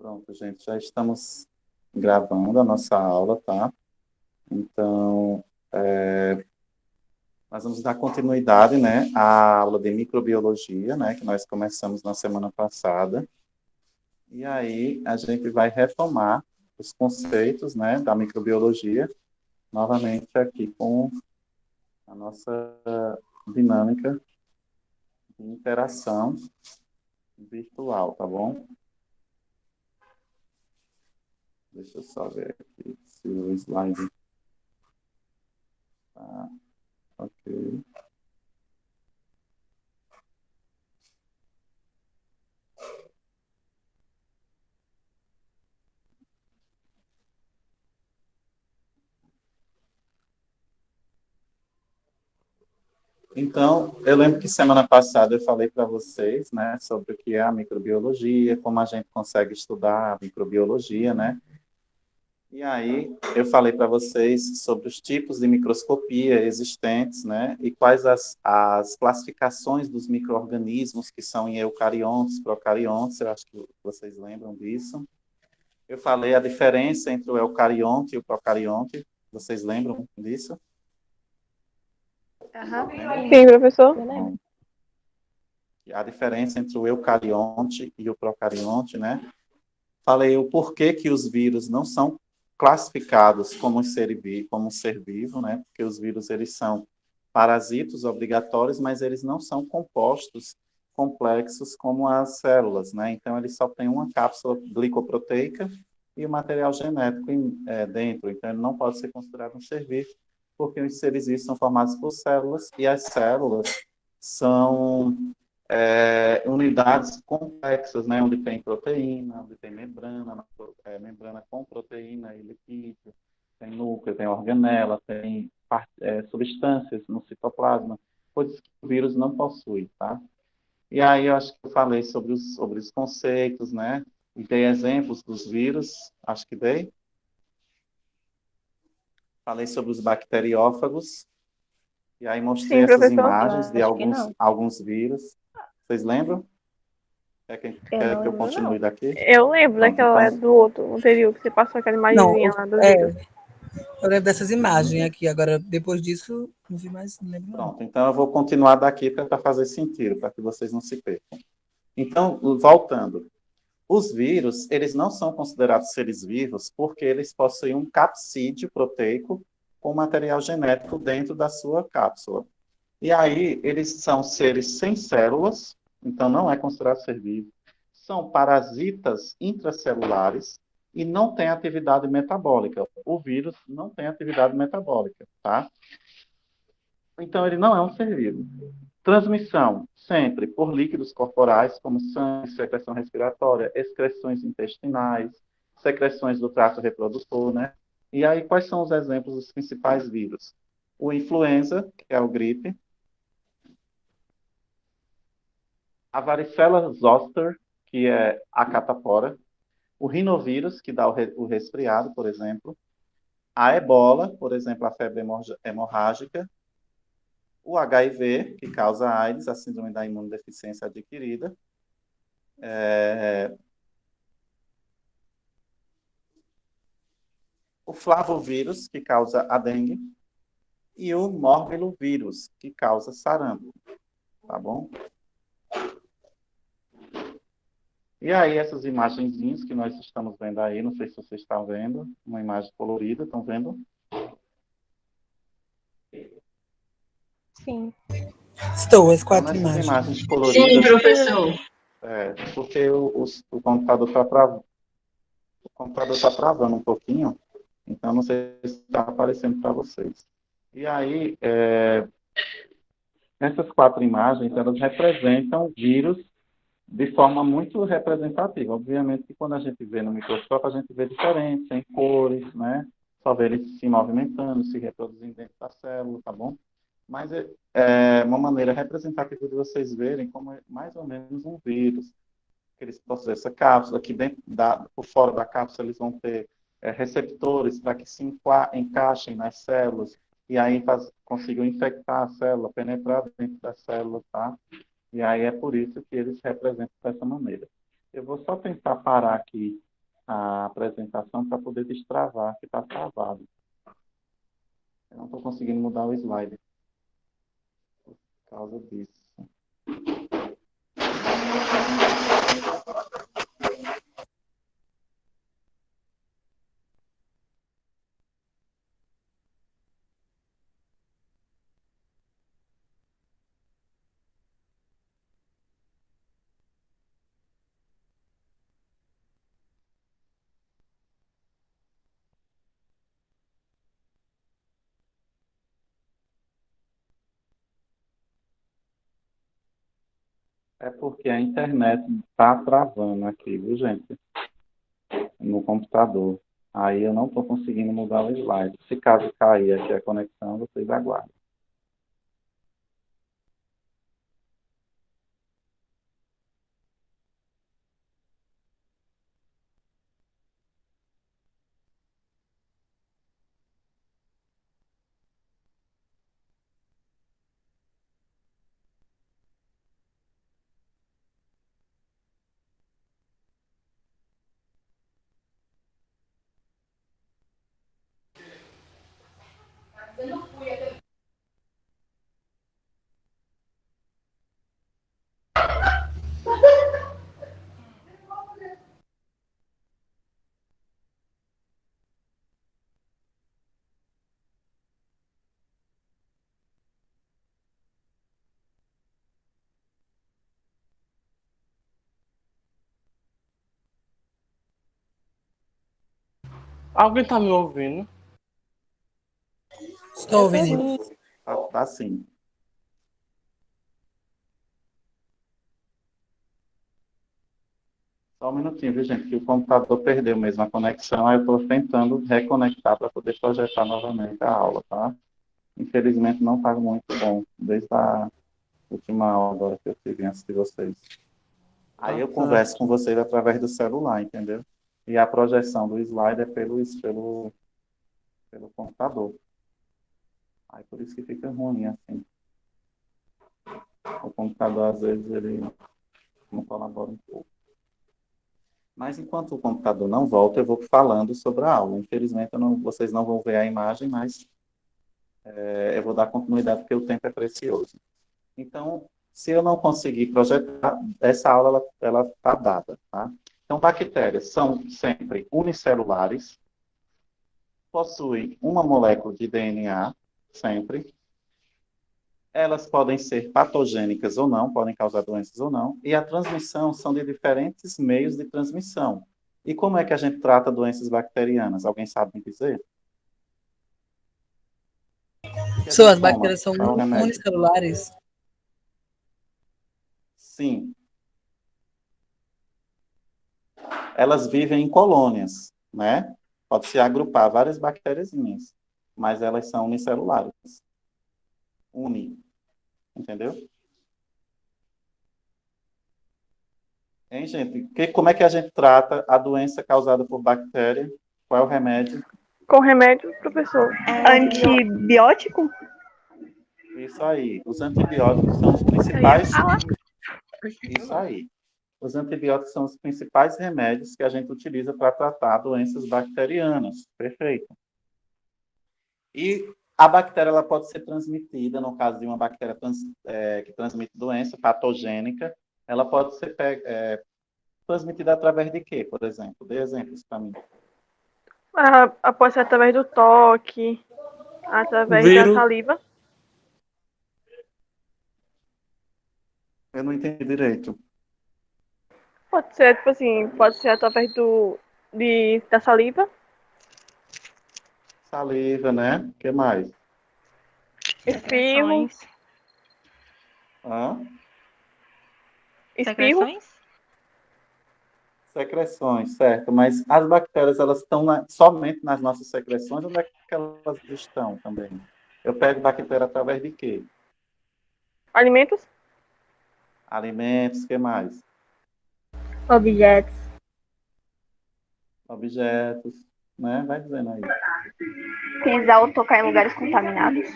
Pronto, gente, já estamos gravando a nossa aula, tá? Então, nós vamos dar continuidade, né, à aula de microbiologia, né, que nós começamos na semana passada. E aí, a gente vai retomar os conceitos, né, da microbiologia, novamente aqui com a nossa dinâmica de interação virtual, tá bom? Deixa eu só ver aqui se o slide tá ok. Então, eu lembro que semana passada eu falei para vocês, né, sobre o que é a microbiologia, como a gente consegue estudar a microbiologia, né? E aí eu falei para vocês sobre os tipos de microscopia existentes, né, e quais as classificações dos micro-organismos que são em eucariontes, procariontes, eu acho que vocês lembram disso. Eu falei a diferença entre o eucarionte e o procarionte, vocês lembram disso? Aham. Sim, professor. Bom, a diferença entre o eucarionte e o procarionte, né? Falei o porquê que os vírus não são classificados como um ser vivo, né? Porque os vírus eles são parasitos obrigatórios, mas eles não são compostos complexos como as células, né? Então eles só têm uma cápsula glicoproteica e o material genético dentro. Então ele não pode ser considerado um ser vivo, porque os seres vivos são formados por células e as células são unidades complexas, né, onde tem proteína, onde tem membrana, membrana com proteína e lipídio, tem núcleo, tem organela, tem substâncias no citoplasma, coisas que o vírus não possui, tá? E aí eu acho que eu falei sobre os conceitos, né, e dei exemplos dos vírus, acho que dei. Falei sobre os bacteriófagos, e aí mostrei Sim, essas professor. imagens de Acho que não. alguns vírus. Vocês lembram? Eu Quer não que eu lembro, continue não. daqui? Eu lembro Pronto, daquela então, do outro anterior, que você passou aquela Não, imagenzinha lá do vírus. é, eu lembro dessas imagens aqui. Agora, depois disso, não vi mais, não lembro não. pronto. Então, eu vou continuar daqui para fazer sentido, para que vocês não se percam. Então, voltando. Os vírus, eles não são considerados seres vivos porque eles possuem um capsídeo proteico com material genético dentro da sua cápsula. E aí, eles são seres sem células, então não é considerado ser vivo. São parasitas intracelulares e não têm atividade metabólica. O vírus não tem atividade metabólica, tá? Então, ele não é um ser vivo. Transmissão, sempre por líquidos corporais, como sangue, secreção respiratória, excreções intestinais, secreções do trato reprodutor, né? E aí, quais são os exemplos dos principais vírus? O influenza, que é o gripe, a varicela zoster, que é a catapora, o rinovírus, que dá o resfriado, por exemplo, a ebola, por exemplo, a febre hemorrágica, o HIV, que causa a AIDS, a síndrome da imunodeficiência adquirida, o flavovírus, que causa a dengue, e o morbillovírus, que causa sarampo, tá bom? E aí, essas imagenzinhas que nós estamos vendo aí, não sei se vocês estão vendo, uma imagem colorida, estão vendo? Sim. Estou, as Então, quatro nessas imagens. imagens Sim, coloridas, professor. porque o computador está travando um pouquinho, então não sei se está aparecendo para vocês. E aí, essas quatro imagens, elas representam vírus de forma muito representativa. Obviamente que quando a gente vê no microscópio, a gente vê diferença em cores, né? Só vê eles se movimentando, se reproduzindo dentro da célula, tá bom? Mas é uma maneira representativa de vocês verem como é mais ou menos um vírus. Que eles possuem essa cápsula, que por fora da cápsula eles vão ter receptores para que se encaixem nas células e aí consigam infectar a célula, penetrar dentro da célula, tá? E aí é por isso que eles representam dessa maneira. Eu vou só tentar parar aqui a apresentação para poder destravar, que está travado. Eu não estou conseguindo mudar o slide por causa disso. É porque a internet está travando aqui, viu, gente? No computador. Aí eu não estou conseguindo mudar o slide. Se caso cair aqui a conexão, vocês aguardem. Alguém tá me ouvindo? Estou ouvindo. Tá sim. Só um minutinho, viu, gente? Que o computador perdeu mesmo a conexão. Aí eu estou tentando reconectar para poder projetar novamente a aula, tá? Infelizmente não está muito bom, desde a última aula agora que eu tive antes de vocês. Aí eu converso com vocês através do celular, entendeu? E a projeção do slide é pelo computador. Aí por isso que fica ruim, assim. O computador, às vezes, ele não colabora um pouco. Mas enquanto o computador não volta, eu vou falando sobre a aula. Infelizmente, vocês não vão ver a imagem, mas eu vou dar continuidade porque o tempo é precioso. Então, se eu não conseguir projetar, essa aula ela está dada, tá? Então, bactérias são sempre unicelulares, possuem uma molécula de DNA, sempre. Elas podem ser patogênicas ou não, podem causar doenças ou não, e a transmissão são de diferentes meios de transmissão. E como é que a gente trata doenças bacterianas? Alguém sabe me dizer? As bactérias são Qual é o remédio? unicelulares. Sim. Elas vivem em colônias, né? Pode-se agrupar várias bactériazinhas, mas elas são unicelulares. Entendeu? Hein, gente? Como é que a gente trata a doença causada por bactéria? Qual é o remédio? Com remédio, professor. Antibiótico? Isso aí. Os antibióticos são os principais. Isso aí. Os antibióticos são os principais remédios que a gente utiliza para tratar doenças bacterianas. Perfeito. E a bactéria ela pode ser transmitida, no caso de uma bactéria que transmite doença patogênica, ela pode ser transmitida através de quê, por exemplo? Dê exemplos para mim. Pode ser através do toque, através da saliva. Eu não entendi direito. Pode ser, tipo assim, pode ser através da saliva. Saliva, né? O que mais? Espirro. Espirro. Secreções, certo. Mas as bactérias, elas estão somente nas nossas secreções, onde é que elas estão também? Eu pego bactéria através de quê? Alimentos. Alimentos, o que mais? Objetos, né? Vai dizendo aí. Pisar ou tocar em lugares contaminados?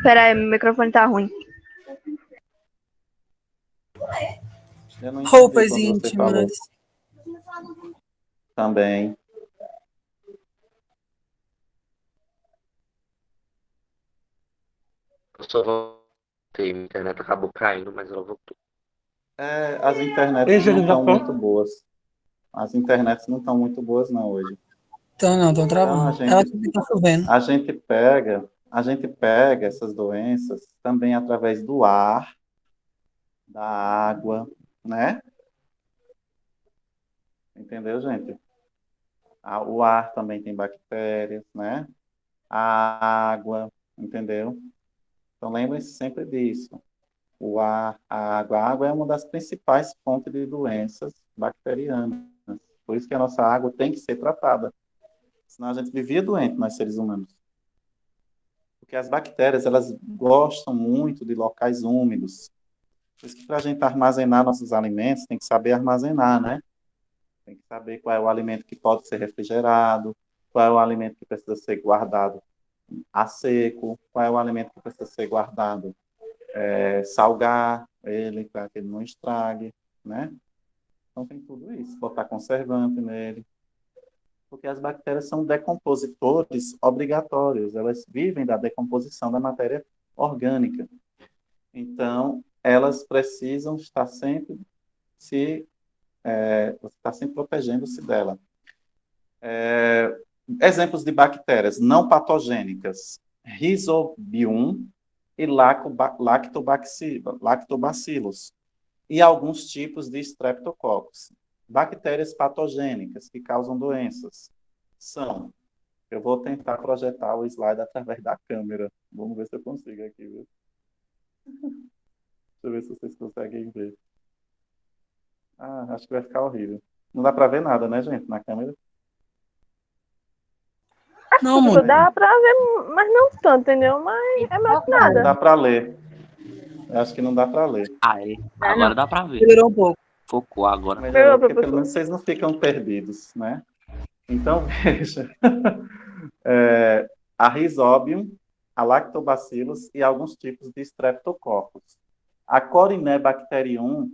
Peraí, meu microfone tá ruim. Eu não entendi Roupas quando você falou íntimas. também. Eu só voltei, minha internet acabou caindo, mas ela voltou. As internets não estão muito Higienização. boas. As internets não estão muito boas, não, hoje. Então, não, estão Então, travando. Ela que tá chovendo. a gente pega essas doenças também através do ar, da água, né? Entendeu, gente? O ar também tem bactérias, né? A água, entendeu? Então, lembrem-se sempre disso. O ar, a água é uma das principais fontes de doenças bacterianas. Por isso que a nossa água tem que ser tratada. Senão a gente vivia doente, nós seres humanos. Porque as bactérias, elas gostam muito de locais úmidos. Por isso que para a gente armazenar nossos alimentos, tem que saber armazenar, né? Tem que saber qual é o alimento que pode ser refrigerado, qual é o alimento que precisa ser guardado a seco, qual é o alimento que precisa ser guardado, salgar ele para que ele não estrague, né? Então tem tudo isso, botar conservante nele, porque as bactérias são decompositores obrigatórios, elas vivem da decomposição da matéria orgânica. Então, elas precisam estar sempre você está sempre protegendo-se dela. Exemplos de bactérias não patogênicas: Rhizobium e Lactobacillus, e alguns tipos de Streptococcus. Bactérias patogênicas que causam doenças são... Eu vou tentar projetar o slide através da câmera. Vamos ver se eu consigo aqui, viu? Deixa eu ver se vocês conseguem ver. Acho que vai ficar horrível. Não dá para ver nada, né, gente, na câmera? Não, Tipo, muito. dá pra ver, mas não tanto, entendeu? Mas é mais que Não nada. dá para ler. Eu acho que não dá para ler. Aí, agora dá pra ver. Melhorou um pouco. Focou agora. Melhorou, porque Professor. pelo menos vocês não ficam perdidos, né? Então, veja. A Rhizobium, a Lactobacillus e alguns tipos de Streptococcus. A Corynebacterium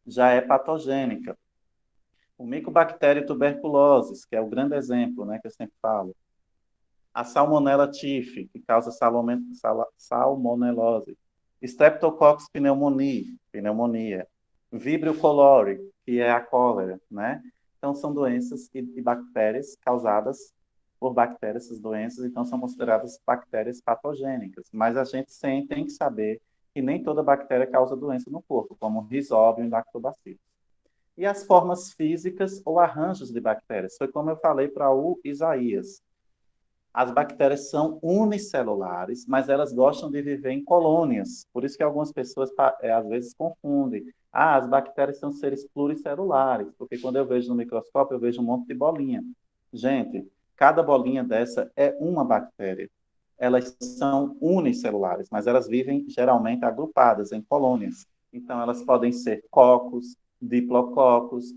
já é patogênica. O Mycobacterium tuberculosis, que é o grande exemplo, né, que eu sempre falo. A Salmonella typhi, que causa salmonelose. Streptococcus pneumoniae. Vibrio cholerae, que é a cólera, né? Então, são doenças e bactérias causadas por bactérias, essas doenças, então são consideradas bactérias patogênicas. Mas a gente tem que saber que nem toda bactéria causa doença no corpo, como Rhizobium e Lactobacillus. E as formas físicas ou arranjos de bactérias. Foi como eu falei para o Isaías. As bactérias são unicelulares, mas elas gostam de viver em colônias. Por isso que algumas pessoas às vezes confundem. As bactérias são seres pluricelulares, porque quando eu vejo no microscópio, eu vejo um monte de bolinha. Gente, cada bolinha dessa é uma bactéria. Elas são unicelulares, mas elas vivem geralmente agrupadas em colônias. Então, elas podem ser cocos, diplococos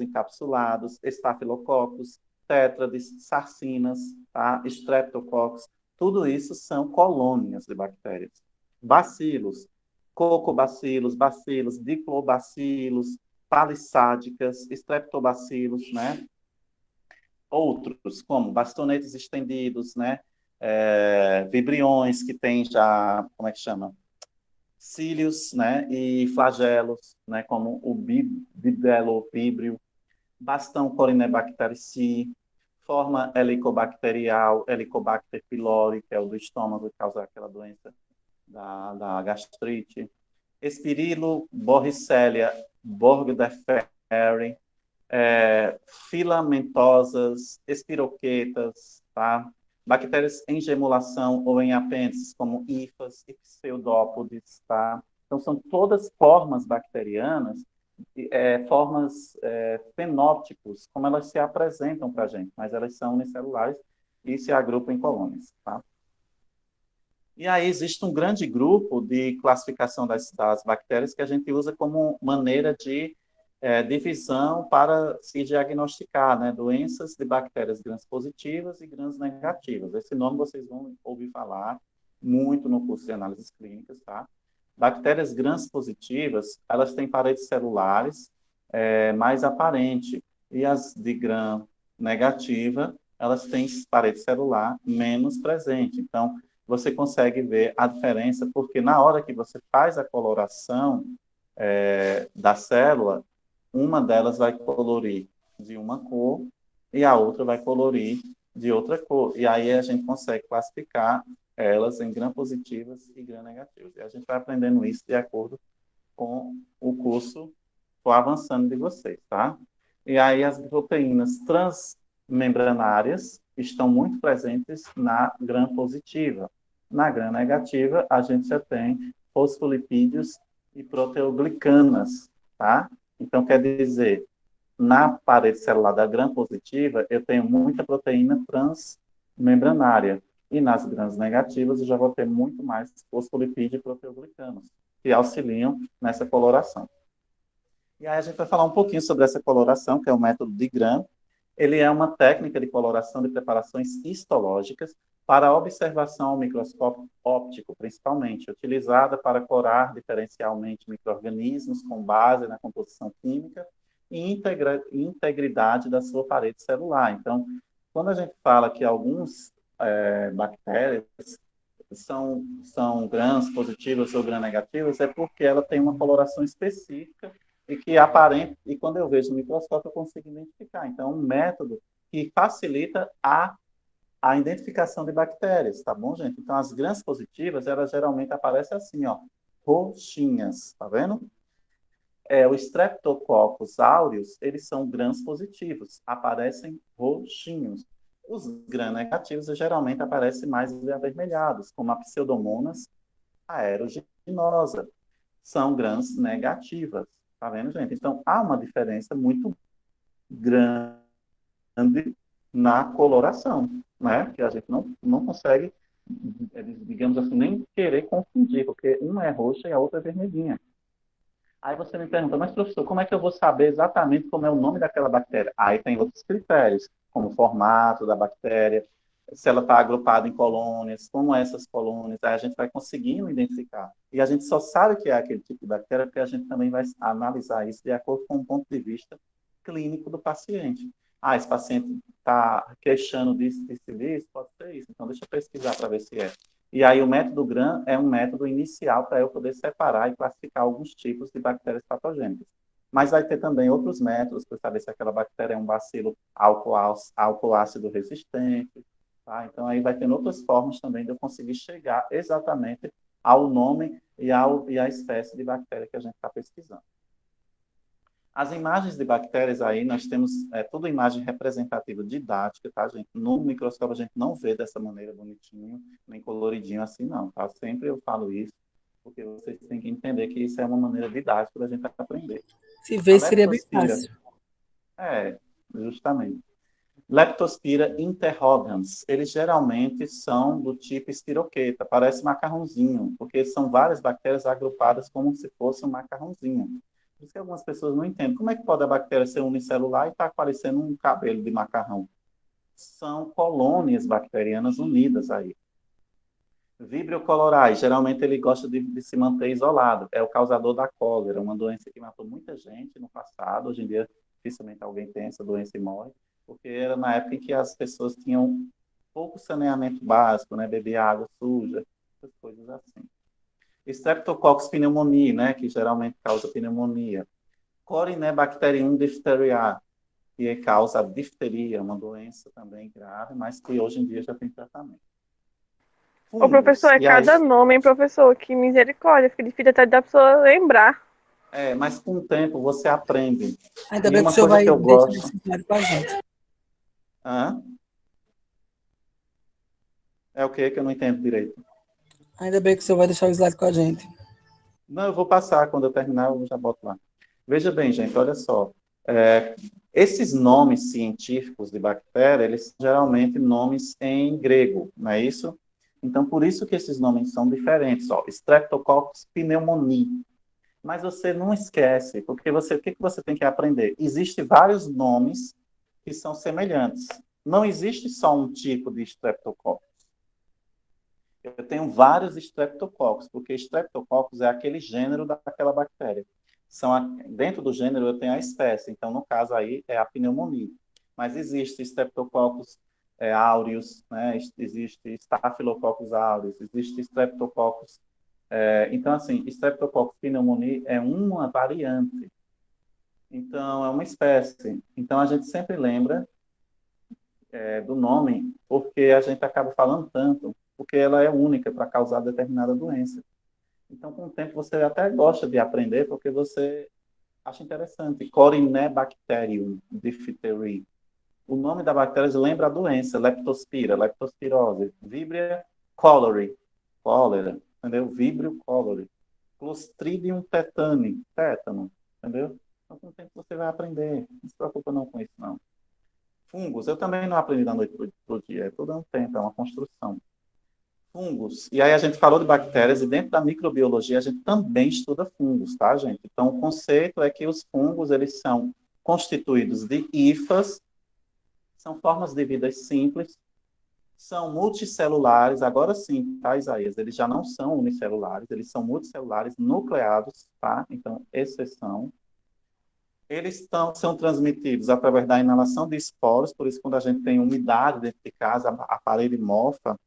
encapsulados, estafilococos, tétrades, sarcinas, tá? Streptococcus, tudo isso são colônias de bactérias. Bacilos, cocobacilos, bacilos, diclobacilos, palissádicas, streptobacilos, né? Outros, como bastonetes estendidos, né? Vibriões que tem já, como é que chama? Cílios, né? E flagelos, né? Como o bidelofíbrio, bastão Corynebacteriaceae, forma helicobacterial, Helicobacter pylori, que é o do estômago, que causa aquela doença da gastrite. Espirilo Borricellia burgdorferi, filamentosas, espiroquetas, tá? Bactérias em gemulação ou em apêndices, como hifas e pseudópodes, tá? Então, são todas formas bacterianas, formas fenótipos, como elas se apresentam para a gente, mas elas são unicelulares e se agrupam em colônias, tá? E aí existe um grande grupo de classificação das bactérias que a gente usa como maneira de divisão para se diagnosticar, né, doenças de bactérias gram-positivas e gram-negativas. Esse nome vocês vão ouvir falar muito no curso de análises clínicas, tá? Bactérias gram-positivas, elas têm paredes celulares mais aparente, e as de gram-negativa, elas têm parede celular menos presente. Então, você consegue ver a diferença, porque na hora que você faz a coloração da célula, uma delas vai colorir de uma cor e a outra vai colorir de outra cor. E aí a gente consegue classificar elas em gram-positivas e gram-negativas. E a gente vai aprendendo isso de acordo com o curso for avançando de vocês, tá? E aí as proteínas transmembranárias estão muito presentes na gram-positiva. Na gram-negativa, a gente já tem fosfolipídios e proteoglicanas, tá? Então, quer dizer, na parede celular da gram-positiva, eu tenho muita proteína transmembranária. E nas grãs negativas, eu já vou ter muito mais fosfolipídio e proteoglicanos, que auxiliam nessa coloração. E aí a gente vai falar um pouquinho sobre essa coloração, que é o método de Gram. Ele é uma técnica de coloração de preparações histológicas para observação ao microscópio óptico, principalmente, utilizada para colorar diferencialmente micro-organismos com base na composição química e integridade da sua parede celular. Então, quando a gente fala que alguns bactérias são grãs positivas ou gram-negativas, é porque ela tem uma coloração específica e que aparente, e quando eu vejo no microscópio eu consigo identificar. Então, é um método que facilita a identificação de bactérias, tá bom, gente? Então, as grãs positivas, elas geralmente aparecem assim, ó, roxinhas, tá vendo? O Streptococcus aureus, eles são grãs positivos, aparecem roxinhos. Os gram-negativos geralmente aparecem mais avermelhados, como a Pseudomonas aeruginosa. São grãs negativas, tá vendo, gente? Então, há uma diferença muito grande na coloração, né? Que a gente não consegue, digamos assim, nem querer confundir, porque uma é roxa e a outra é vermelhinha. Aí você me pergunta, mas professor, como é que eu vou saber exatamente como é o nome daquela bactéria? Aí tem outros critérios, como o formato da bactéria, se ela está agrupada em colônias, como essas colônias, aí a gente vai conseguindo identificar. E a gente só sabe que é aquele tipo de bactéria porque a gente também vai analisar isso de acordo com o ponto de vista clínico do paciente. Esse paciente está queixando disso, pode ser isso. Então, deixa eu pesquisar para ver se é. E aí o método Gram é um método inicial para eu poder separar e classificar alguns tipos de bactérias patogênicas. Mas vai ter também outros métodos para saber se aquela bactéria é um bacilo álcool-ácido resistente. Tá? Então, aí vai ter outras formas também de eu conseguir chegar exatamente ao nome e à espécie de bactéria que a gente está pesquisando. As imagens de bactérias aí, nós temos toda imagem representativa didática, tá, gente? No microscópio a gente não vê dessa maneira bonitinho, nem coloridinho assim, não, tá? Sempre eu falo isso, porque vocês têm que entender que isso é uma maneira didática da gente aprender. Se vê, seria bem fácil. Justamente. Leptospira interrogans, eles geralmente são do tipo espiroqueta, parece macarrãozinho, porque são várias bactérias agrupadas como se fosse um macarrãozinho. Por isso que algumas pessoas não entendem. Como é que pode a bactéria ser unicelular e estar parecendo um cabelo de macarrão? São colônias bacterianas unidas aí. Vibrio colorae, geralmente ele gosta de se manter isolado. É o causador da cólera, uma doença que matou muita gente no passado. Hoje em dia, dificilmente alguém tem essa doença e morre, porque era na época em que as pessoas tinham pouco saneamento básico, né? Beber água suja, essas coisas assim. Streptococcus pneumoniae, né, que geralmente causa pneumonia. Corynebacterium diphtheriae, que causa difteria, uma doença também grave, mas que hoje em dia já tem tratamento. Ô, professor, cada nome, hein, professor? Que misericórdia, fica difícil até da pessoa lembrar. Mas com o tempo você aprende. Ainda bem que o senhor vai deixar esse slide com a gente. É o que eu não entendo direito? Ainda bem que o senhor vai deixar o slide com a gente. Não, eu vou passar. Quando eu terminar, eu já boto lá. Veja bem, gente, olha só. Esses nomes científicos de bactéria, eles são geralmente nomes em grego, não é isso? Então, por isso que esses nomes são diferentes. Streptococcus pneumoniae. Mas você não esquece, porque o que você tem que aprender? Existem vários nomes que são semelhantes. Não existe só um tipo de Streptococcus. Eu tenho vários Streptococcus, porque Streptococcus é aquele gênero daquela bactéria. Dentro do gênero eu tenho a espécie, então no caso aí é a pneumonia. Mas existe Streptococcus aureus, né? Existe Staphylococcus aureus, existe Streptococcus. Então, assim, Streptococcus pneumoniae é uma variante. Então, é uma espécie. Então, a gente sempre lembra do nome, porque a gente acaba falando tanto, porque ela é única para causar determinada doença. Então, com o tempo, você até gosta de aprender, porque você acha interessante. Corynebacterium diphtheria. O nome da bactéria lembra a doença, leptospira, leptospirose, Vibria cholerae, cólera, entendeu? Vibrio cholerae, Clostridium tetani, tétano, entendeu? Então, com o tempo você vai aprender. Não se preocupa não com isso, não. Fungos, eu também não aprendi da noite para o dia, é todo um tempo, é uma construção. Fungos, e aí a gente falou de bactérias, e dentro da microbiologia a gente também estuda fungos, tá, gente? Então, o conceito é que os fungos, eles são constituídos de hifas, são formas de vida simples, são multicelulares, agora sim, tá, Isaías? Eles já não são unicelulares, eles são multicelulares nucleados, tá? Então, exceção. Eles são transmitidos através da inalação de esporos, por isso quando a gente tem umidade dentro de casa, a parede mofa,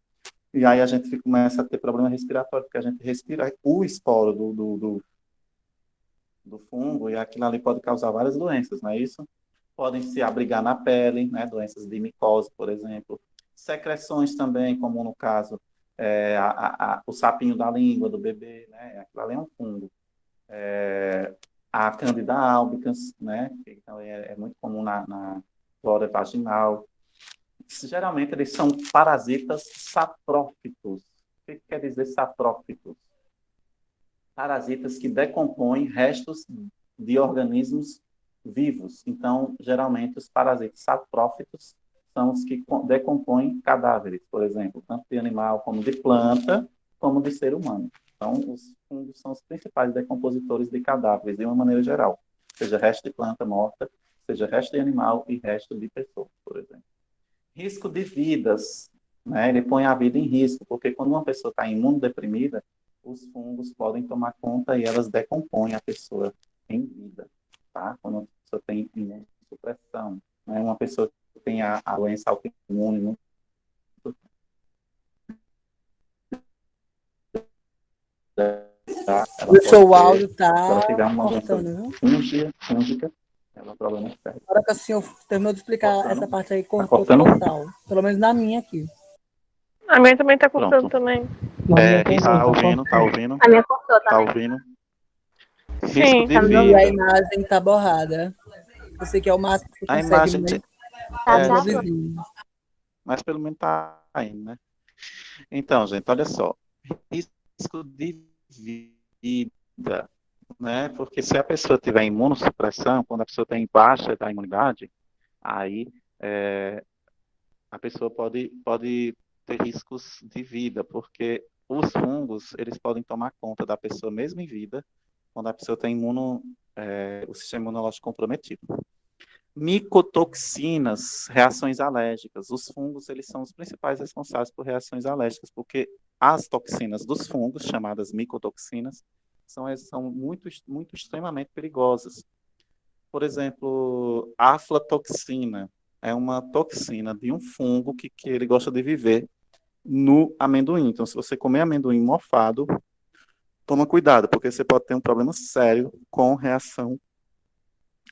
e aí a gente começa a ter problema respiratório, porque a gente respira o esporo do fungo, e aquilo ali pode causar várias doenças, não é isso? Podem se abrigar na pele, né? Doenças de micose, por exemplo. Secreções também, como no caso, o sapinho da língua do bebê, né? Aquilo ali é um fungo. A Candida albicans, né? Que também é muito comum na flora vaginal. Geralmente, eles são parasitas saprófitos. O que quer dizer saprófitos? Parasitas que decompõem restos de organismos vivos. Então, geralmente, os parasitas saprófitos são os que decompõem cadáveres, por exemplo, tanto de animal como de planta, como de ser humano. Então, os fungos são os principais decompositores de cadáveres, de uma maneira geral. Seja resto de planta morta, seja resto de animal e resto de pessoa, por exemplo. Risco de vidas, né? Ele põe a vida em risco, porque quando uma pessoa está imunodeprimida, os fungos podem tomar conta e elas decompõem a pessoa em vida, tá? Quando a pessoa tem imunossupressão, né? Uma pessoa que tem a doença autoimune, O seu áudio se ela está tiver uma doença cortando, viu? fúngica, ela é problema sério. Na hora que o senhor terminou de explicar Cortando. essa parte aí, Tá cortou cortando? total. Pelo menos na minha aqui. A minha também tá cortando Pronto. também. Tá ouvindo? Tá ouvindo? A minha cortou Tá também. ouvindo? Sim. Risco de Tá me E a vida. imagem tá borrada. Eu sei que é o máximo que você A consegue, imagem né? Tá É, Meu travando. vizinho. mas pelo menos tá indo, né? Então, gente, olha só. Risco de vida, né? Porque se a pessoa tiver imunossupressão, quando a pessoa tem baixa da imunidade, aí a pessoa pode ter riscos de vida, porque os fungos, eles podem tomar conta da pessoa mesmo em vida, quando a pessoa tem o sistema imunológico comprometido. Micotoxinas, reações alérgicas. Os fungos, eles são os principais responsáveis por reações alérgicas, porque as toxinas dos fungos, chamadas micotoxinas, são muito, muito extremamente perigosas. Por exemplo, a aflatoxina é uma toxina de um fungo que ele gosta de viver no amendoim. Então, se você comer amendoim mofado, toma cuidado, porque você pode ter um problema sério com reação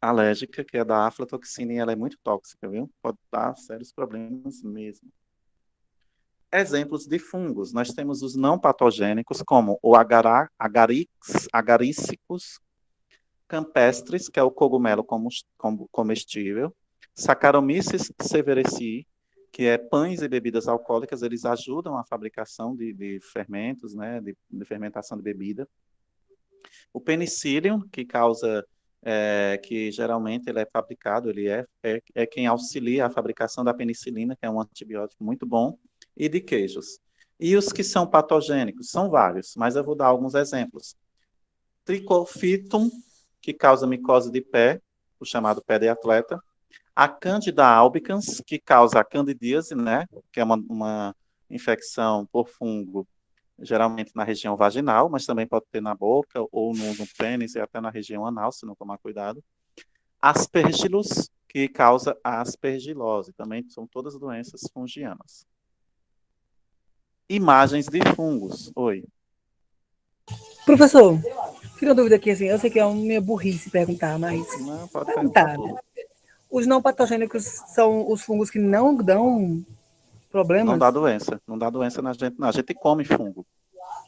alérgica, que é da aflatoxina, e ela é muito tóxica, viu? Pode dar sérios problemas mesmo. Exemplos de fungos. Nós temos os não patogênicos, como o Agaricus campestris, que é o cogumelo comestível, Saccharomyces cerevisiae, que é pães e bebidas alcoólicas, eles ajudam a fabricação de fermentos, né, de fermentação de bebida. O penicillium, que causa que geralmente ele é fabricado, ele é quem auxilia a fabricação da penicilina, que é um antibiótico muito bom, e de queijos. E os que são patogênicos? São vários, mas eu vou dar alguns exemplos. Trichophytum, que causa micose de pé, o chamado pé de atleta. A Candida albicans, que causa a candidíase, né, que é uma infecção por fungo geralmente na região vaginal, mas também pode ter na boca ou no pênis e até na região anal, se não tomar cuidado. Aspergillus, que causa a aspergilose, também são todas doenças fungianas. Imagens de fungos. Oi. Professor, tira uma dúvida aqui, assim, eu sei que é uma minha burrice perguntar, mas Não, pode perguntar, perguntar tudo. né? Os não patogênicos são os fungos que não dão problemas? Não dá doença na gente, não. A gente come fungo.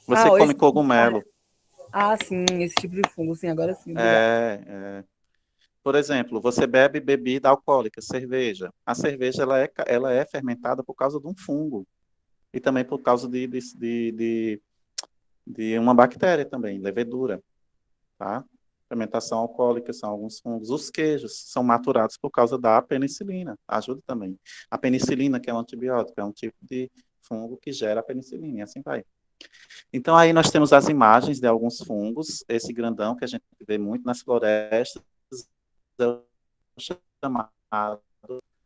Você Ah, come esse... cogumelo. ah, sim, esse tipo de fungo, sim, agora sim, obrigado. Por exemplo, você bebe bebida alcoólica, cerveja. A cerveja ela é fermentada por causa de um fungo e também por causa de uma bactéria também, levedura, tá? Fermentação alcoólica são alguns fungos. Os queijos são maturados por causa da penicilina, ajuda também. A penicilina, que é um antibiótico, é um tipo de fungo que gera a penicilina, e assim vai. Então, aí nós temos as imagens de alguns fungos, esse grandão que a gente vê muito nas florestas, é o chamado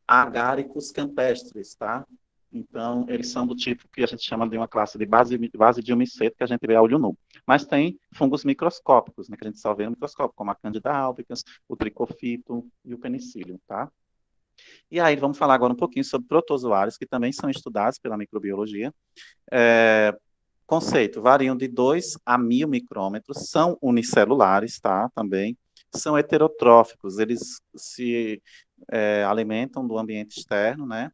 agáricos campestres, tá? Então, eles são do tipo que a gente chama de uma classe de Basidiomyceto, que a gente vê a olho nu. Mas tem fungos microscópicos, né, que a gente só vê no microscópio, como a Candida albicans, o tricofito e o penicillium, tá? E aí, vamos falar agora um pouquinho sobre protozoários, que também são estudados pela microbiologia. Conceito, variam de 2 a 1.000 micrômetros, são unicelulares, tá? Também são heterotróficos, eles se alimentam do ambiente externo, né?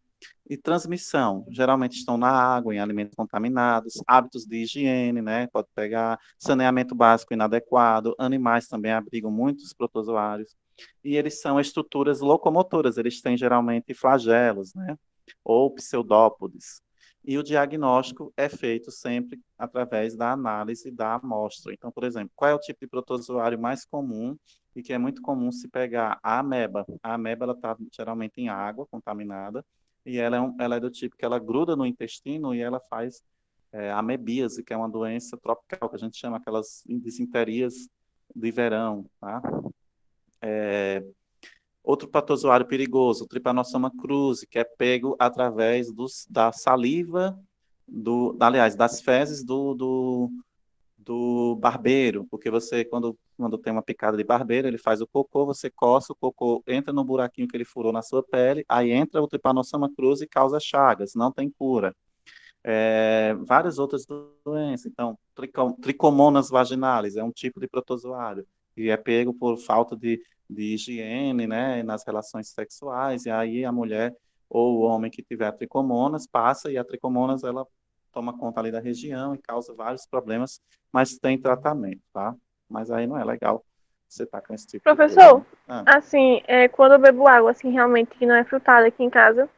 E transmissão, geralmente estão na água, em alimentos contaminados, hábitos de higiene, né? Pode pegar saneamento básico inadequado, animais também abrigam muitos protozoários, e eles são estruturas locomotoras, eles têm geralmente flagelos, né? Ou pseudópodes. E o diagnóstico é feito sempre através da análise da amostra. Então, por exemplo, qual é o tipo de protozoário mais comum e que é muito comum se pegar a ameba? A ameba ela está geralmente em água contaminada e ela é do tipo que ela gruda no intestino e ela faz amebíase, que é uma doença tropical, que a gente chama aquelas disenterias de verão, tá? Outro protozoário perigoso, o Trypanosoma cruzi, que é pego através da saliva, aliás, das fezes do barbeiro, porque você, quando tem uma picada de barbeiro, ele faz o cocô, você coça, o cocô entra no buraquinho que ele furou na sua pele, aí entra o Trypanosoma cruzi e causa chagas, não tem cura. Várias outras doenças, então, tricomonas vaginalis é um tipo de protozoário, e é pego por falta de higiene, né, nas relações sexuais, e aí a mulher ou o homem que tiver a tricomonas passa, e a tricomonas, ela toma conta ali da região e causa vários problemas, mas tem tratamento, tá? Mas aí não é legal você estar com esse tipo de coisa, Professor, né? Ah, assim, quando eu bebo água, assim, realmente, que não é frutada aqui em casa,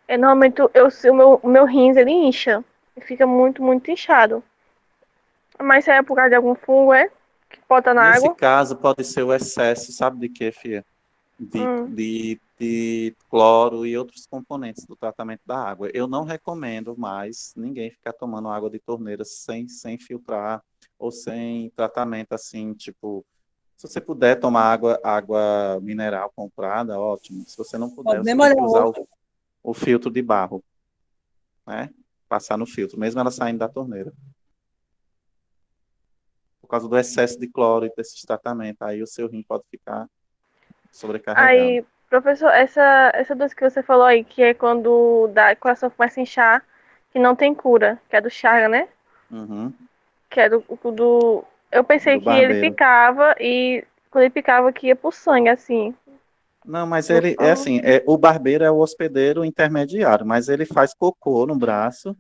normalmente o meu rins, ele incha. E fica muito, muito inchado. Mas se é por causa de algum fungo, que pode estar na nesse água. caso, pode ser o excesso, sabe de quê, Fia? Hum. De cloro e outros componentes do tratamento da água. Eu não recomendo mais ninguém ficar tomando água de torneira sem filtrar ou sem tratamento assim, tipo, se você puder tomar água mineral comprada, ótimo. Se você não puder, Pode nem você tem molhar que o usar rosto. o filtro de barro, né? Passar no filtro, mesmo ela saindo da torneira. Por causa do excesso de cloro e desses tratamentos, aí o seu rim pode ficar sobrecarregado. Aí, professor, essa doença que você falou aí, que é quando o coração começa a inchar, que não tem cura, que é do Chaga, né? Uhum. Que é do. Eu pensei Do que ele barbeiro. picava e quando ele picava que ia pro sangue, assim. Não, mas No ele é pão. assim, o barbeiro é o hospedeiro intermediário, mas ele faz cocô no braço,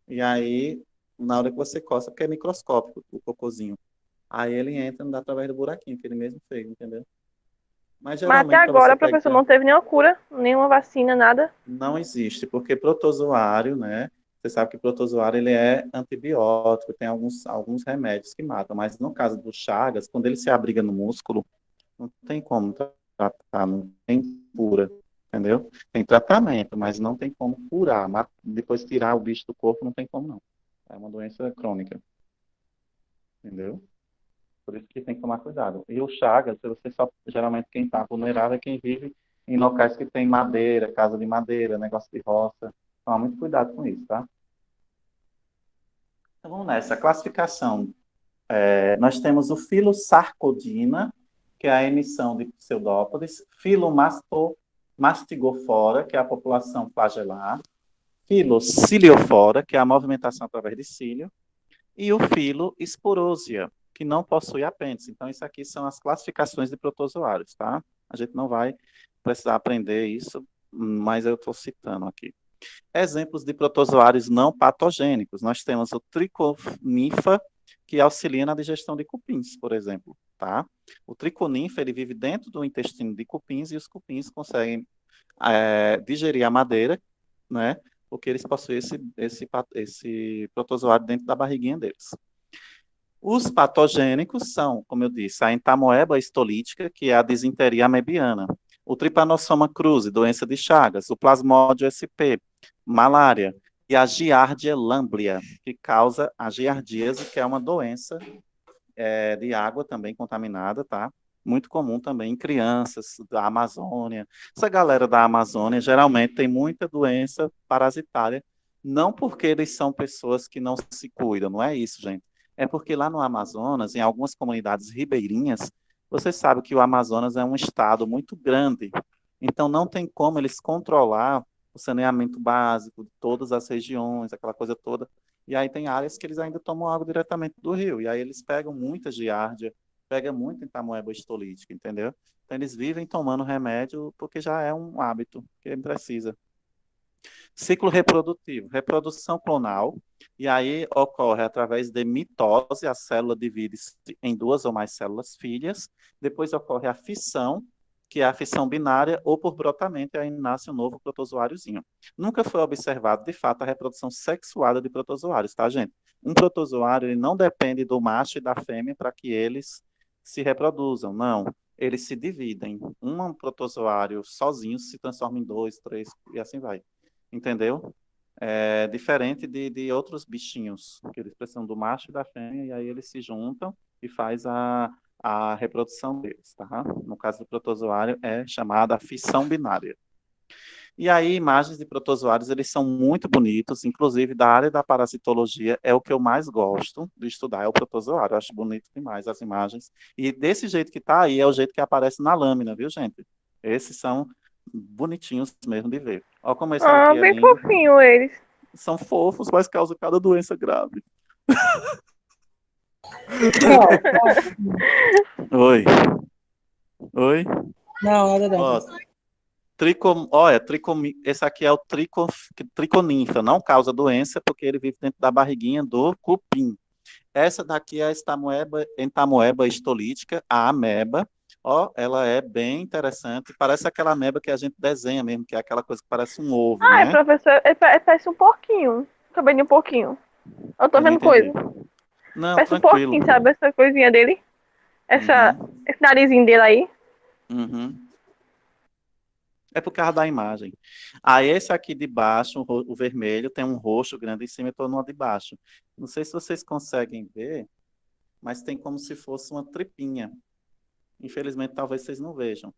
e aí, na hora que você coça, porque é microscópico o cocôzinho, aí ele entra através do buraquinho que ele mesmo fez, entendeu? Mas Mas até geralmente para você agora, professor, pegar, não teve nenhuma cura, nenhuma vacina, nada. não existe, porque protozoário, né? Você sabe que protozoário ele é antibiótico, tem alguns remédios que matam, mas no caso do Chagas, quando ele se abriga no músculo, não tem como tratar, não tem cura, entendeu? Tem tratamento, mas não tem como curar. Mas depois tirar o bicho do corpo, não tem como não. É uma doença crônica, entendeu? Por isso que tem que tomar cuidado. E o Chagas, você só, geralmente quem está vulnerável é quem vive em locais que tem madeira, casa de madeira, negócio de roça. Toma muito cuidado com isso, tá? Então, vamos nessa. A classificação. Nós temos o Filosarcodina, que é a emissão de pseudópodes, Filomastigofora, que é a população flagelar, Filociliofora, que é a movimentação através de cílio, e o Filosporosia, que não possui apêndice. Então, isso aqui são as classificações de protozoários, tá? A gente não vai precisar aprender isso, mas eu estou citando aqui. Exemplos de protozoários não patogênicos. Nós temos o Triconinfa, que auxilia na digestão de cupins, por exemplo, tá? O triconinfa, ele vive dentro do intestino de cupins e os cupins conseguem digerir a madeira, né? Porque eles possuem esse protozoário dentro da barriguinha deles. Os patogênicos são, como eu disse, a entamoeba histolítica, que é a disenteria amebiana, o Trypanosoma cruzi, doença de Chagas, o Plasmódio SP, malária, e a Giardia lamblia, que causa a giardíase, que é uma doença de água também contaminada, tá? Muito comum também em crianças da Amazônia. Essa galera da Amazônia geralmente tem muita doença parasitária, não porque eles são pessoas que não se cuidam, não é isso, gente. É porque lá no Amazonas, em algumas comunidades ribeirinhas, você sabe que o Amazonas é um estado muito grande, então não tem como eles controlar o saneamento básico de todas as regiões, aquela coisa toda. E aí tem áreas que eles ainda tomam água diretamente do rio, e aí eles pegam muita giardia, pegam muito entamoeba histolítica, entendeu? Então eles vivem tomando remédio porque já é um hábito que ele precisa. Ciclo reprodutivo, reprodução clonal, e aí ocorre através de mitose, a célula divide-se em duas ou mais células filhas, depois ocorre a fissão, que é a fissão binária, ou por brotamento, e aí nasce um novo protozoáriozinho. Nunca foi observado, de fato, a reprodução sexuada de protozoários, tá, gente? Um protozoário, ele não depende do macho e da fêmea para que eles se reproduzam, não. Eles se dividem. Um protozoário sozinho se transforma em 2, 3, e assim vai. Entendeu? Diferente de outros bichinhos, que eles precisam do macho e da fêmea, e aí eles se juntam e faz a reprodução deles, tá? No caso do protozoário, é chamada fissão binária. E aí, imagens de protozoários, eles são muito bonitos, inclusive da área da parasitologia, é o que eu mais gosto de estudar, é o protozoário. Eu acho bonito demais as imagens. E desse jeito que tá aí, é o jeito que aparece na lâmina, viu, gente? Esses são bonitinhos mesmo de ver. Olha como esse Ah, aqui é bem lindo. fofinho eles. São fofos, mas causam cada doença grave. Oi. Oi. Não, nada Ó, não. esse aqui é o triconinfa, não causa doença porque ele vive dentro da barriguinha do cupim. Essa daqui é a entamoeba histolítica, a ameba. Ó, ela é bem interessante, parece aquela ameba que a gente desenha mesmo, que é aquela coisa que parece um ovo, Ai, né? professor, parece um porquinho. Acabei de um pouquinho. Eu tô Eu não vendo entendi. coisa. Não, Parece um tranquilo. porquinho, sabe? Essa coisinha dele. Uhum, Esse narizinho dele aí. uhum. É por causa da imagem. Aí esse aqui de baixo, o vermelho, tem um roxo grande em cima e estou no de baixo. Não sei se vocês conseguem ver, mas tem como se fosse uma tripinha. Infelizmente, talvez vocês não vejam.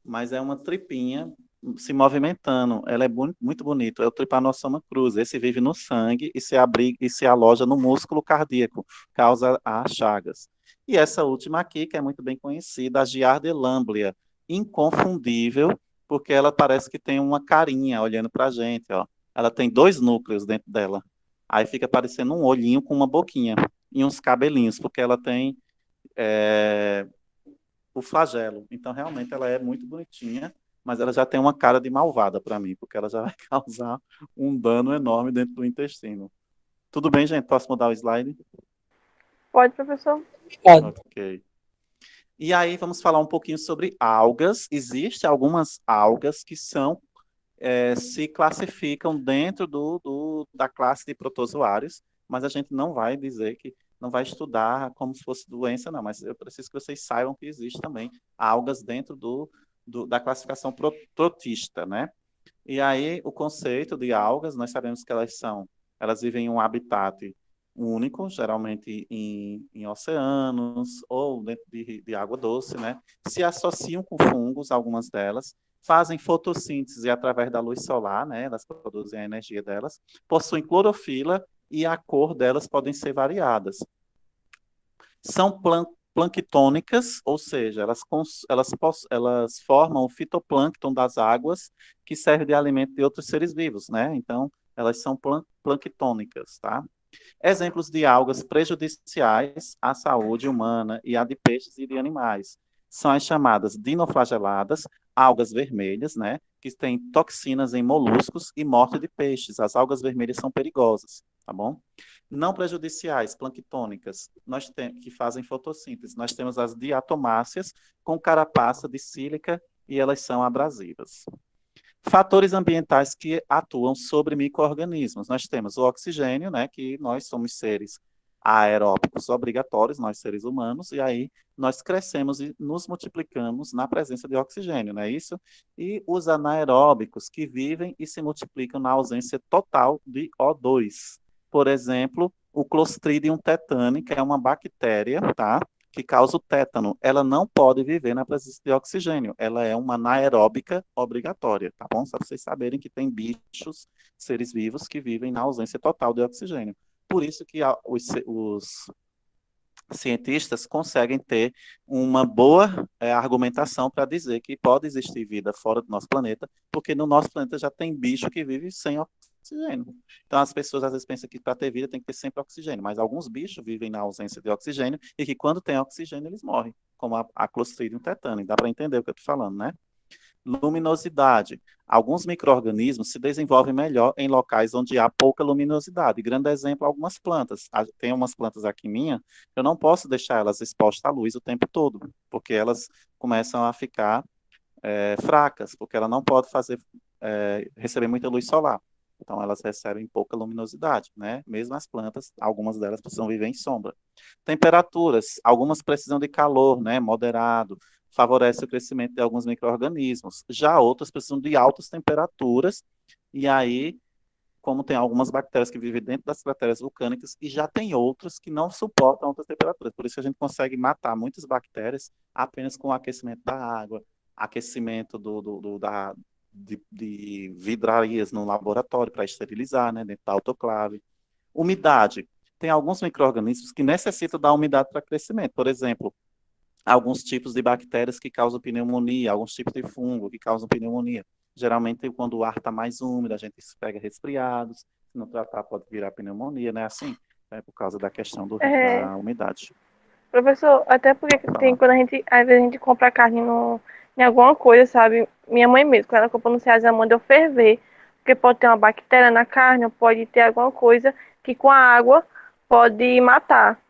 Mas é uma tripinha se movimentando. Ela é muito bonita. É o Trypanosoma cruzi. Esse vive no sangue e se abriga e se aloja no músculo cardíaco, causa as chagas. E essa última aqui, que é muito bem conhecida, a Giardia lamblia, inconfundível, porque ela parece que tem uma carinha olhando para a gente, ó. Ela tem dois núcleos dentro dela. Aí fica parecendo um olhinho com uma boquinha e uns cabelinhos, porque ela tem é, o flagelo. Então, realmente, ela é muito bonitinha, mas ela já tem uma cara de malvada para mim, porque ela já vai causar um dano enorme dentro do intestino. Tudo bem, gente? Posso mudar o slide? Pode, professor? Pode. Ok. E aí, vamos falar um pouquinho sobre algas. Existem algumas algas que se classificam dentro da classe de protozoários, mas a gente não vai dizer que não vai estudar como se fosse doença, não, mas eu preciso que vocês saibam que existe também algas dentro da classificação protista, né? E aí, o conceito de algas, nós sabemos que elas vivem em um habitat único, geralmente em oceanos ou dentro de água doce, né? Se associam com fungos, algumas delas, fazem fotossíntese através da luz solar, né? Elas produzem a energia delas, possuem clorofila e a cor delas podem ser variadas. São planctônicas, ou seja, elas formam o fitoplâncton das águas, que serve de alimento de outros seres vivos, né? Então, elas são planctônicas, tá? Exemplos de algas prejudiciais à saúde humana e à de peixes e de animais são as chamadas dinoflageladas, algas vermelhas, né, que têm toxinas em moluscos e morte de peixes. As algas vermelhas são perigosas, tá bom? Não prejudiciais, planctônicas, que fazem fotossíntese. Nós temos as diatomáceas com carapaça de sílica e elas são abrasivas. Fatores ambientais que atuam sobre micro-organismos. Nós temos o oxigênio, né, que nós somos seres aeróbicos obrigatórios, nós seres humanos, e aí nós crescemos e nos multiplicamos na presença de oxigênio, não é isso? E os anaeróbicos, que vivem e se multiplicam na ausência total de O2. Por exemplo, o Clostridium tetani, que é uma bactéria, tá? Que causa o tétano, ela não pode viver na presença de oxigênio. Ela é uma anaeróbica obrigatória, tá bom? Só para vocês saberem que tem bichos, seres vivos, que vivem na ausência total de oxigênio. Por isso que os cientistas conseguem ter uma boa argumentação para dizer que pode existir vida fora do nosso planeta, porque no nosso planeta já tem bicho que vive sem oxigênio. Então as pessoas às vezes pensam que para ter vida tem que ter sempre oxigênio, mas alguns bichos vivem na ausência de oxigênio e que quando tem oxigênio eles morrem, como a Clostridium tetani. Dá para entender o que eu estou falando, né? Luminosidade. Alguns micro-organismos se desenvolvem melhor em locais onde há pouca luminosidade. Grande exemplo, algumas plantas. Tem umas plantas aqui minha, eu não posso deixar elas expostas à luz o tempo todo, porque elas começam a ficar fracas, porque ela não pode receber muita luz solar. Então, elas recebem pouca luminosidade, né? Mesmo as plantas, algumas delas precisam viver em sombra. Temperaturas, algumas precisam de calor, né? Moderado, favorece o crescimento de alguns micro-organismos. Já outras precisam de altas temperaturas, e aí, como tem algumas bactérias que vivem dentro das crateras vulcânicas, e já tem outras que não suportam altas temperaturas. Por isso a gente consegue matar muitas bactérias apenas com o aquecimento da água, aquecimento de vidrarias no laboratório para esterilizar, né, dentro da autoclave. Umidade. Tem alguns micro-organismos que necessitam da umidade para crescimento. Por exemplo, alguns tipos de bactérias que causam pneumonia, alguns tipos de fungo que causam pneumonia. Geralmente, quando o ar está mais úmido, a gente pega resfriados. Se não tratar, pode virar pneumonia, né? Assim, por causa da questão da umidade. Professor, até porque tem quando às vezes a gente compra carne em alguma coisa, sabe? Minha mãe mesmo, quando ela compra no Ceasa, ela manda eu ferver, porque pode ter uma bactéria na carne, ou pode ter alguma coisa que com a água pode matar.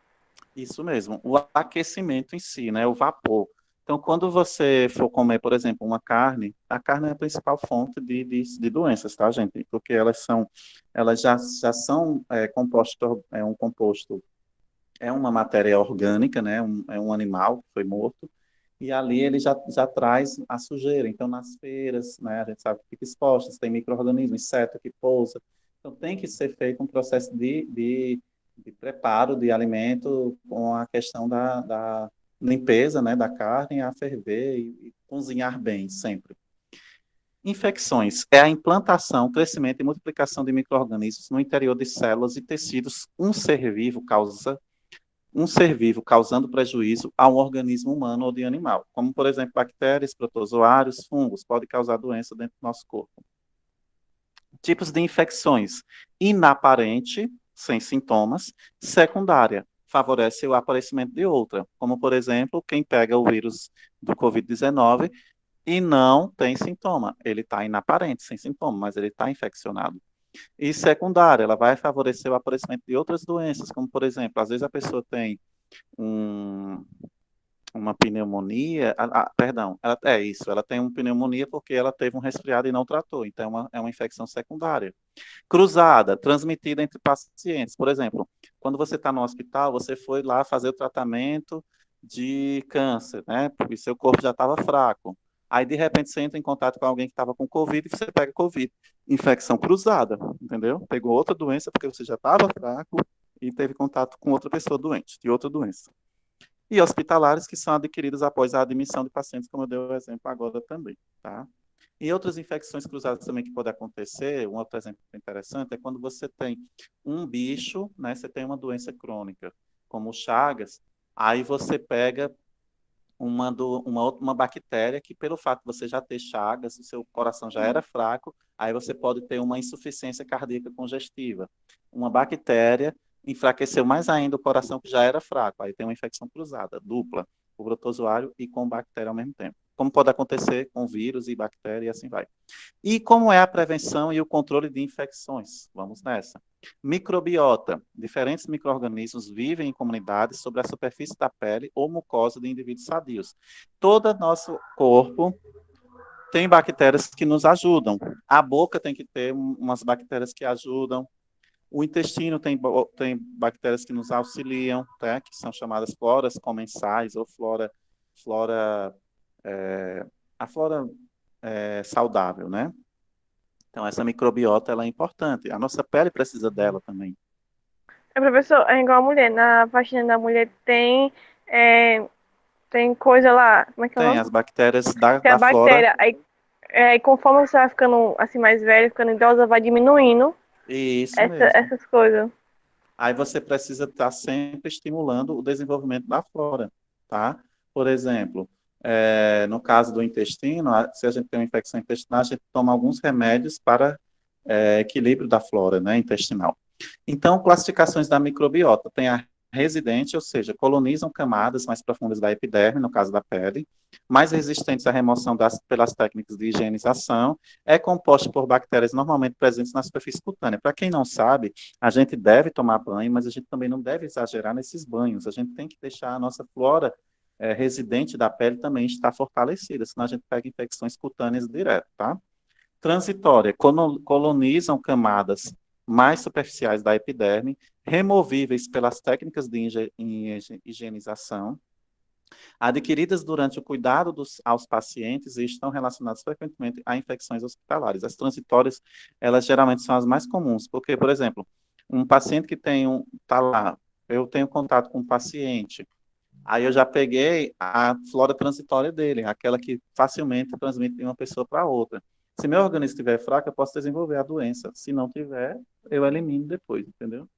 Isso mesmo, o aquecimento em si, né? O vapor. Então, quando você for comer, por exemplo, uma carne, a carne é a principal fonte de doenças, tá, gente? Porque elas já são um composto, é uma matéria orgânica, né? É um animal que foi morto, e ali ele já traz a sujeira. Então, nas feiras, né, a gente sabe que fica exposto, tem micro-organismo, inseto que pousa. Então, tem que ser feito um processo de preparo de alimento com a questão da limpeza, né, da carne, a ferver e cozinhar bem, sempre. Infecções é a implantação, crescimento e multiplicação de micro-organismos no interior de células e tecidos. Um ser vivo causando prejuízo a um organismo humano ou de animal, como, por exemplo, bactérias, protozoários, fungos, pode causar doença dentro do nosso corpo. Tipos de infecções: inaparente, sem sintomas; secundária, favorece o aparecimento de outra, como, por exemplo, quem pega o vírus do Covid-19 e não tem sintoma. Ele está inaparente, sem sintoma, mas ele está infeccionado. E secundária, ela vai favorecer o aparecimento de outras doenças, como, por exemplo, às vezes a pessoa tem uma pneumonia, ela tem uma pneumonia porque ela teve um resfriado e não tratou, então é uma infecção secundária. Cruzada, transmitida entre pacientes. Por exemplo, quando você está no hospital, você foi lá fazer o tratamento de câncer, né? Porque seu corpo já estava fraco. Aí, de repente, você entra em contato com alguém que estava com Covid e você pega Covid. Infecção cruzada, entendeu? Pegou outra doença porque você já estava fraco e teve contato com outra pessoa doente, de outra doença. E hospitalares, que são adquiridos após a admissão de pacientes, como eu dei o exemplo agora também, tá? E outras infecções cruzadas também que podem acontecer, um outro exemplo interessante, é quando você tem um bicho, né, você tem uma doença crônica, como o Chagas, aí você pega uma bactéria que, pelo fato de você já ter Chagas, o seu coração já era fraco, aí você pode ter uma insuficiência cardíaca congestiva. Uma bactéria enfraqueceu mais ainda o coração que já era fraco, aí tem uma infecção cruzada, dupla, com protozoário e com bactéria ao mesmo tempo. Como pode acontecer com vírus e bactéria e assim vai. E como é a prevenção e o controle de infecções? Vamos nessa. Microbiota. Diferentes micro-organismos vivem em comunidades sobre a superfície da pele ou mucosa de indivíduos sadios. Todo nosso corpo tem bactérias que nos ajudam. A boca tem que ter umas bactérias que ajudam. O intestino tem bactérias que nos auxiliam, tá? Que são chamadas floras comensais ou flora a flora saudável, né? Então, essa microbiota ela é importante. A nossa pele precisa dela também. Professor, é igual a mulher. Na vagina da mulher é, tem coisa lá. Como é que é o Tem nome? as bactérias da, Tem a da flora. bactéria. Aí conforme você vai ficando assim mais velho, ficando idosa, vai diminuindo Isso mesmo. essas coisas. Aí você precisa estar sempre estimulando o desenvolvimento da flora, tá? Por exemplo, no caso do intestino, se a gente tem uma infecção intestinal, a gente toma alguns remédios para equilíbrio da flora, né, intestinal. Então, classificações da microbiota. Tem a residente, ou seja, colonizam camadas mais profundas da epiderme, no caso da pele, mais resistentes à remoção pelas técnicas de higienização, é composta por bactérias normalmente presentes na superfície cutânea. Para quem não sabe, a gente deve tomar banho, mas a gente também não deve exagerar nesses banhos. A gente tem que deixar a nossa flora residente da pele também estar fortalecida, senão a gente pega infecções cutâneas direto, tá? Transitória, colonizam camadas mais superficiais da epiderme, removíveis pelas técnicas de higienização, adquiridas durante o cuidado aos pacientes e estão relacionadas frequentemente a infecções hospitalares. As transitórias, elas geralmente são as mais comuns, porque, por exemplo, um paciente que tá lá, eu tenho contato com um paciente, aí eu já peguei a flora transitória dele, aquela que facilmente transmite de uma pessoa para outra. Se meu organismo estiver fraco, eu posso desenvolver a doença. Se não tiver, eu elimino depois, entendeu?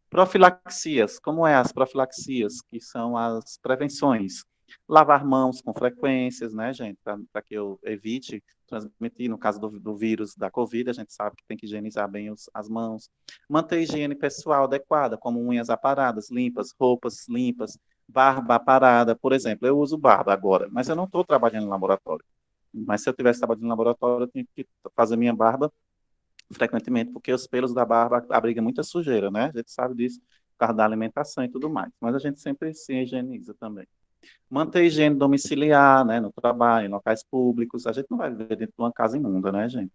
Profilaxias. Como é as profilaxias? Que são as prevenções. Lavar mãos com frequências, né, gente? Para que eu evite transmitir, no caso do vírus da Covid, a gente sabe que tem que higienizar bem as mãos. Manter a higiene pessoal adequada, como unhas aparadas, limpas, roupas limpas, barba aparada. Por exemplo, eu uso barba agora, mas eu não estou trabalhando em laboratório. Mas se eu tivesse trabalhando em laboratório, eu tinha que fazer minha barba frequentemente, porque os pelos da barba abrigam muita sujeira, né? A gente sabe disso, por causa da alimentação e tudo mais. Mas a gente sempre se higieniza também. Manter a higiene domiciliar, né? No trabalho, em locais públicos. A gente não vai viver dentro de uma casa imunda, né, gente?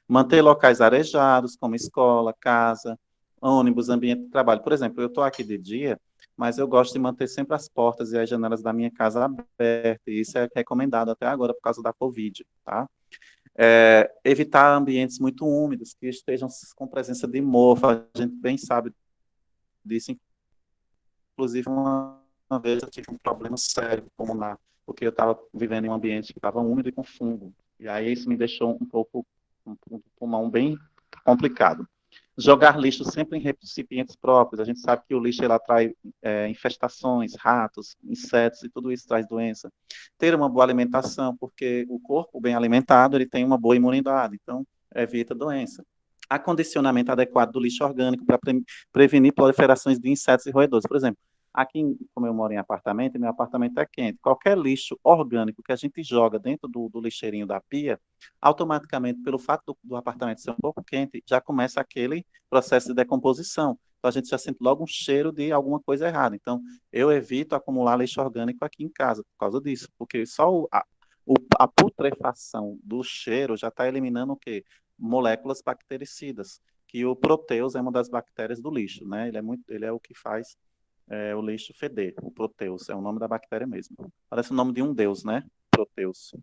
Manter locais arejados, como escola, casa, ônibus, ambiente de trabalho. Por exemplo, eu estou aqui de dia, mas eu gosto de manter sempre as portas e as janelas da minha casa abertas, e isso é recomendado até agora por causa da Covid, tá? Evitar ambientes muito úmidos, que estejam com presença de mofo, a gente bem sabe disso. Inclusive, uma vez eu tive um problema sério pulmonar, porque eu estava vivendo em um ambiente que estava úmido e com fungo, e aí isso me deixou um pulmão bem complicado. Jogar lixo sempre em recipientes próprios. A gente sabe que o lixo ele atrai infestações, ratos, insetos, e tudo isso traz doença. Ter uma boa alimentação, porque o corpo bem alimentado ele tem uma boa imunidade, então evita doença. Acondicionamento adequado do lixo orgânico para prevenir proliferações de insetos e roedores. Por exemplo, aqui, como eu moro em apartamento, meu apartamento é quente. Qualquer lixo orgânico que a gente joga dentro do lixeirinho da pia, automaticamente, pelo fato do apartamento ser um pouco quente, já começa aquele processo de decomposição. Então, a gente já sente logo um cheiro de alguma coisa errada. Então, eu evito acumular lixo orgânico aqui em casa por causa disso, porque só a putrefação do cheiro já está eliminando o quê? Moléculas bactericidas, que o Proteus é uma das bactérias do lixo, né? Ele é o que faz o lixo feder, o Proteus, é o nome da bactéria mesmo. Parece o nome de um deus, né? Proteus.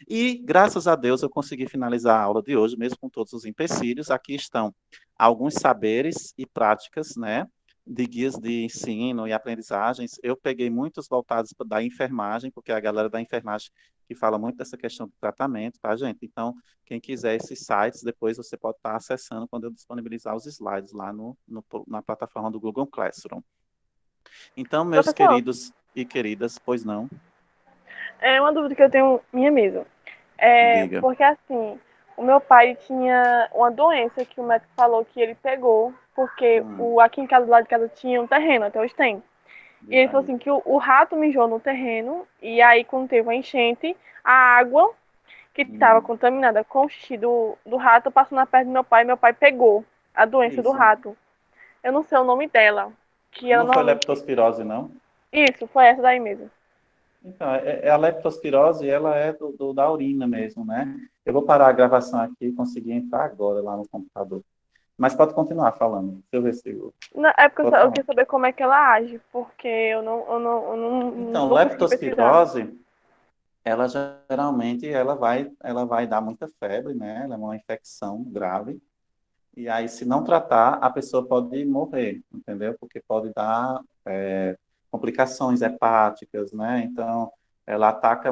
E, graças a Deus, eu consegui finalizar a aula de hoje, mesmo com todos os empecilhos. Aqui estão alguns saberes e práticas, né? de guias de ensino e aprendizagens, eu peguei muitos voltados da enfermagem, porque é a galera da enfermagem que fala muito dessa questão do tratamento, tá, gente? Então, quem quiser esses sites, depois você pode estar acessando quando eu disponibilizar os slides lá na plataforma do Google Classroom. Então, meus Professor, queridos e queridas, pois não, é uma dúvida que eu tenho minha mesmo. diga. Porque assim, o meu pai tinha uma doença que o médico falou que ele pegou, porque Hum, aqui em casa, do lado de casa, tinha um terreno, até hoje tem. E diga ele falou aí. assim que o rato mijou no terreno, e aí quando teve a enchente, a água que estava Hum, contaminada com o xixi do rato passou na perna do meu pai pegou a doença do isso. rato. Eu não sei o nome dela, que ela Não foi normalmente... leptospirose, não? Isso, foi essa daí mesmo. Então, a leptospirose, ela é da urina mesmo, né? Eu vou parar a gravação aqui e conseguir entrar agora lá no computador. Mas pode continuar falando. Deixa eu ver se eu... Não, é porque Pode eu falar. queria saber como é que ela age, porque Então, não consegui pesquisar. leptospirose, ela geralmente ela vai dar muita febre, né? Ela é uma infecção grave. E aí, se não tratar, a pessoa pode morrer, entendeu? Porque pode dar complicações hepáticas, né? Então, ela ataca